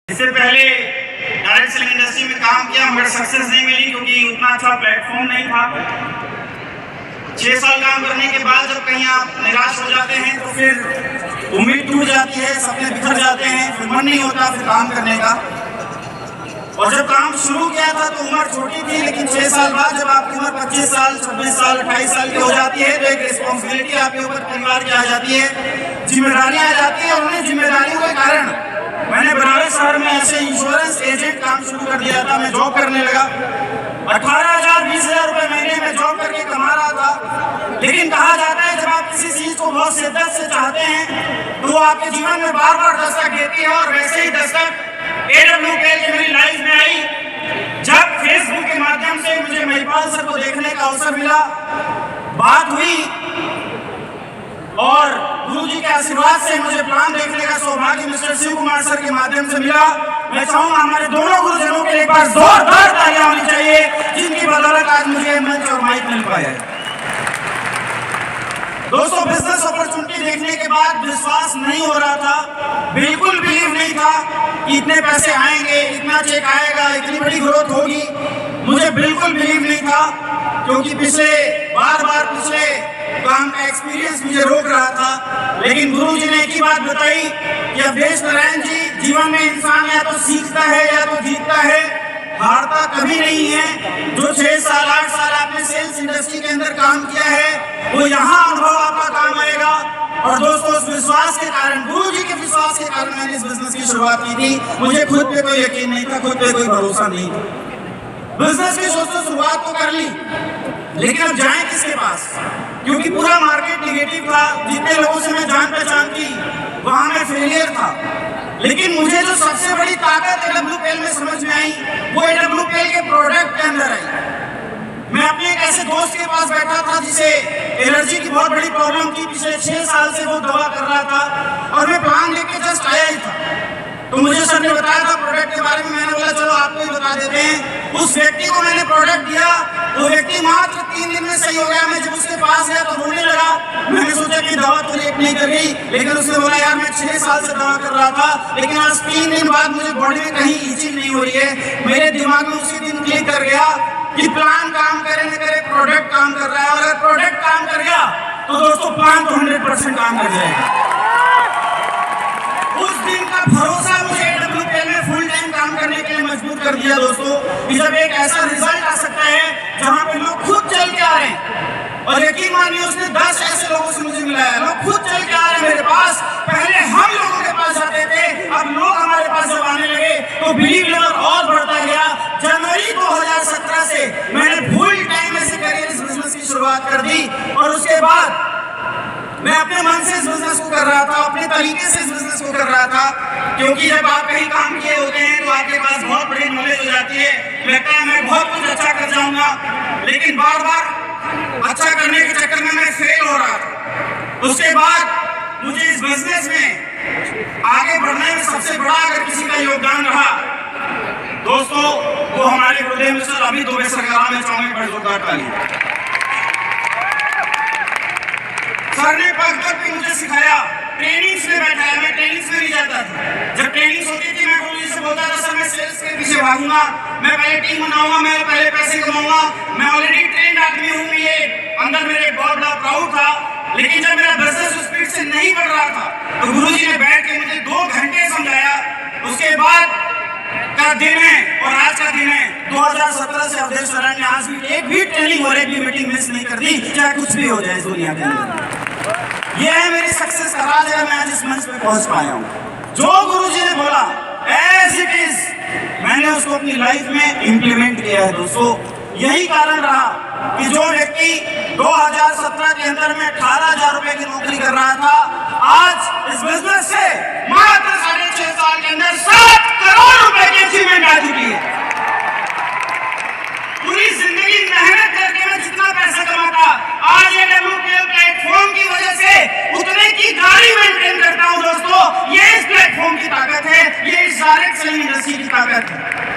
इससे पहले direct selling industry में काम किया मगर सक्सेस नहीं मिली क्योंकि उतना अच्छा प्लेटफॉर्म नहीं था। 6 साल काम करने के बाद जब कहीं आप निराश हो जाते हैं तो फिर उम्मीद टूट जाती है, सपने बिखर जाते हैं, फिर मन नहीं होता फिर काम करने का। और जब काम शुरू किया था तो उम्र छोटी थी, लेकिन 6 साल बाद जब आपकी उम्र 25 साल 26 साल 28 साल की हो जाती है तो एक रिस्पॉन्सिबिलिटी आपके ऊपर परिवार की आ जाती है, जिम्मेदारियां आ जाती है। और उन्हें जिम्मेदारियों के कारण मैंने बनारस शहर में ऐसे इंश्योरेंस एजेंट काम शुरू कर दिया था। मैं जॉब करने लगा, 18,000 20,000 रुपए महीने में जॉब करके कमा रहा था। लेकिन कहा जाता है जब आप किसी चीज को बहुत शिद्दत से चाहते हैं तो वो आपके जीवन में बार बार दस्तक देती है। और वैसे ही दस्तक AWPL की मेरी लाइफ में आई जब फेसबुक के माध्यम से मुझे महिपाल सर को देखने का अवसर मिला, बात हुई और गुरु जी के आशीर्वाद से मुझे प्लान देखने का सौभाग्य मिस्टर शिव कुमार सर के माध्यम से मिला। मैं चाहूंगा हमारे दोनों गुरुजनों के लिए एक बार जोरदार तालियां होनी चाहिए जिनकी बदौलत आज मुझे मंच और माइक मिल पाया है। दोस्तों, बिजनेस अपॉर्चुनिटी देखने के बाद विश्वास नहीं हो रहा था, बिल्कुल बिलीव नहीं था कि इतने पैसे आएंगे, इतना चेक आएगा, इतनी बड़ी ग्रोथ होगी। मुझे बिल्कुल बिलीव नहीं था क्योंकि बार बार पिछले काम का एक्सपीरियंस मुझे रोक रहा था। लेकिन गुरु जी ने एक ही बात बताई कि अवधेश नारायण जी, जीवन में इंसान या तो सीखता है या तो जीतता है, हारता कभी नहीं है। जो 6 साल 8 साल आपने सेल्स इंडस्ट्री के अंदर काम किया है वो यहाँ अनुभव आपका काम आएगा। और दोस्तों, उस विश्वास के कारण, गुरु जी के विश्वास के कारण मैंने इस बिजनेस की शुरुआत की थी। मुझे खुद पे कोई यकीन नहीं था, खुद पे कोई भरोसा नहीं था। बिजनेस की सोचो शुरुआत तो कर ली, लेकिन अब जाएं किसके पास, क्योंकि पूरा मार्केट निगेटिव था। जितने लोगों से मैं जान पहचान की वहां मैं फेलियर था। लेकिन मुझे जो सबसे बड़ी ताकत AWPL में समझ में आई वो AWPL के प्रोडक्ट के अंदर आई। मैं अपने एक ऐसे दोस्त के पास बैठा था जिसे एलर्जी की बहुत बड़ी प्रॉब्लम थी, पिछले 6 साल से वो दवा कर रहा था और मैं प्लान लेके जस्ट आया ही था। तो मुझे सर ने बताया था प्रोडक्ट के बारे में, मैंने बोला चलो आपको ही बता देते हैं। उस व्यक्ति को मैंने प्रोडक्ट दिया, वो व्यक्ति मात्र 3 दिन में सही हो गया। मैं जब उसके पास गया तो रोने लगा। मैंने सोचा कि दवा तो लेट नहीं कर गई, लेकिन उसने बोला यार मैं 6 साल से दवा कर रहा था, लेकिन आज 3 दिन बाद मुझे बॉडी में कहीं ईचिंग नहीं हो रही है। मेरे दिमाग में उसी दिन क्लिक कर गया कि प्लान काम करे न करे, प्रोडक्ट काम कर रहा है। और अगर प्रोडक्ट काम कर गया तो दोस्तों प्लान तो 100% काम कर जाएगा। उस दिन का भरोसा मुझे AWPL में फुल टाइम काम करने के लिए मजबूर कर दिया दोस्तों, कि जब एक ऐसा रिजल्ट आ सकता है जहां पे लोग खुद चल के आ रहे हैं। और यकीन मानिए उसने 10 ऐसे लोगों से मुझे मिलाया, लोग खुद चल के आ रहे हैं मेरे पास। पहले हम लोगों के पास आते थे, अब लोग हमारे पास जब आने लगे तो बिलीव लेवल और बढ़ता गया। जनवरी 2017 से मैंने फुल टाइम ऐसे करियर इस बिजनेस की शुरुआत कर दी। और उसके बाद मैं अपने मन से इस बिजनेस को कर रहा था, अपने तरीके से इस बिजनेस को कर रहा था। क्योंकि जब आप कहीं काम किए होते हैं तो आपके पास बहुत बड़ी नॉलेज हो जाती है, लगता है मैं बहुत कुछ अच्छा कर जाऊंगा। लेकिन बार बार अच्छा करने के चक्कर में मैं फेल हो रहा था। उसके बाद मुझे इस बिजनेस में आगे बढ़ने में सबसे बड़ा अगर किसी का योगदान रहा दोस्तों, वो हमारे गुरुदेव मिस्टर अमित दुबे सर का। मैं चाहूंगा बड़ी जोरदार ताली। सर ने पग तक भी मुझे सिखाया, ट्रेनिंग्स में बैठाया। मैं ट्रेनिंग्स में नहीं जाता था। जब ट्रेनिंग्स होती थी मैं गुरु जी से बोलता था सर मैं सेल्स के पीछे भागूंगा, मैं पहले टीम बनाऊंगा, मैं पहले पैसे कमाऊंगा, मैं ऑलरेडी ट्रेंड आदमी हूँ। ये अंदर मेरे बहुत बड़ा प्राउड था। लेकिन जब मेरा बिजनेस स्पीड से नहीं बढ़ रहा था तो गुरु जी ने बैठ के मुझे 2 घंटे समझाया। उसके बाद का दिन है और आज का दिन है 2017 से अवधेश नारायण ने आज भी एक भी ट्रेनिंग और एक भी मीटिंग मिस नहीं कर दी, चाहे कुछ भी हो जाए इस दुनिया के अंदर। ये है मेरी सक्सेस का राज है, मैं आज इस मंच पे पहुंच पाया हूँ। जो गुरुजी ने बोला एज इट इज मैंने उसको अपनी लाइफ में इंप्लीमेंट किया है दोस्तों। यही कारण रहा कि जो व्यक्ति 2017 के अंदर में 18,000 रुपए की नौकरी कर रहा था, आज इस बिजनेस से मात्र 6.5 साल के अंदर 7 करोड़ रुपए की अचीवमेंट आ चुकी है। पूरी जिंदगी मेहनत करके मैं जितना पैसा कमाता, आज AWPL प्लेटफॉर्म की वजह से उतने की गाड़ी मेंटेन करता हूं दोस्तों। ये इस प्लेटफॉर्म की ताकत है, ये इस डायरेक्ट सेलिंग इंडस्ट्री की ताकत है।